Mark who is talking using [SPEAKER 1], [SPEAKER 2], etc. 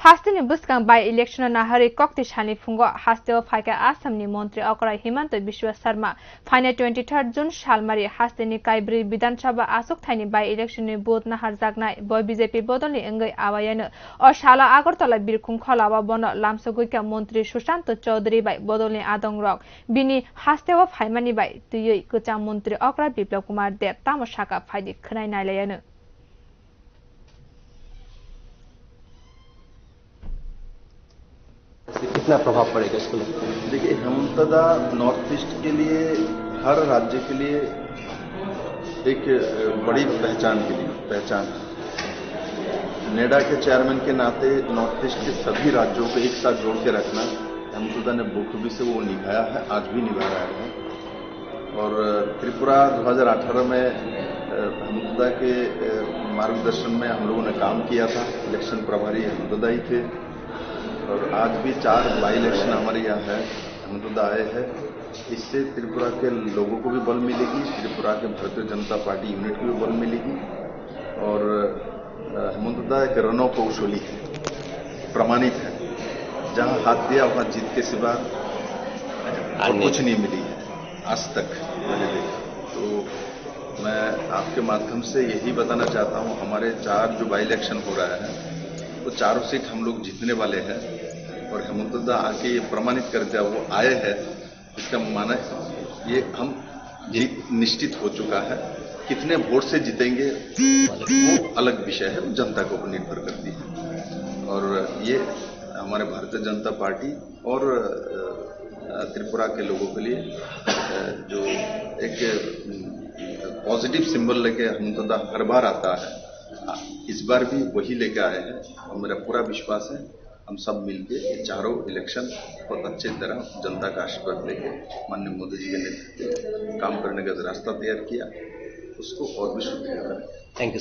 [SPEAKER 1] हास्टेनि बुस्कां by election नाहरे कक्ति छानी फुंगो हास्टेव फाइका आसामनि मन्त्री अकरा हिमन्त विश्व शर्मा फाइने 23 जुन सालमारी हास्टेनि काइब्री विधानसभा आसुक थाइनि बाई इलेक्शननि बोध नाहार जागनाय बय बीजेपी बदलनि एंगै आवायानो अशाला आगरतला बिरखुं खलावा बन लामसगुइका मन्त्री सुशान्त चौधरी बाई बदलनि आदङ रक बिनि हास्टेव फाइमानि बाई तुयै कचा मन्त्री अकरा विप्लव कुमार दे तामसाका फाइदि खनाय नायलायानो
[SPEAKER 2] कितना प्रभाव पड़ेगा इसको?
[SPEAKER 3] देखिए, हेमंतदा नॉर्थ ईस्ट के लिए, हर राज्य के लिए एक बड़ी पहचान है। नेडा के चेयरमैन के नाते नॉर्थ ईस्ट के सभी राज्यों को एक साथ जोड़ के रखना हेमंतदा ने बखूबी से वो निभाया है, आज भी निभा रहा है। और त्रिपुरा 2018 में हेमंतदा के मार्गदर्शन में हम लोगों ने काम किया था। इलेक्शन प्रभारी हेमंतदा ही थे और आज भी 4 बाई इलेक्शन हमारे यहाँ है, हेमंतदा आए हैं। इससे त्रिपुरा के लोगों को भी बल मिलेगी, त्रिपुरा के भारतीय जनता पार्टी यूनिट को भी बल मिलेगी। और हेमंतदा एक रणो कौशली है, प्रमाणित है। जहां हाथ दिया वहां जीत के सिवा कुछ नहीं मिली है आज तक मैंने देखा। तो मैं आपके माध्यम से यही बताना चाहता हूं, हमारे 4 जो बाई इलेक्शन हो रहा है वो 4 सीट हम लोग जीतने वाले हैं। और हेमंतदा आके ये प्रमाणित कर दिया, वो आए हैं, इसका माना ये हम जीत निश्चित हो चुका है। कितने वोट से जीतेंगे वो अलग विषय है, वो जनता को निर्भर करती है। और ये हमारे भारतीय जनता पार्टी और त्रिपुरा के लोगों के लिए जो एक पॉजिटिव सिंबल लेके हेमंतदा हर बार आता है, इस बार भी वही लेके आए हैं। और मेरा पूरा विश्वास है हम सब मिलके ये 4 इलेक्शन बहुत अच्छी तरह जनता का आशीर्वाद लेके माननीय मोदी जी के नेतृत्व में काम करने का रास्ता तैयार किया, उसको और भी सुदृढ़ करें।
[SPEAKER 2] Thank you.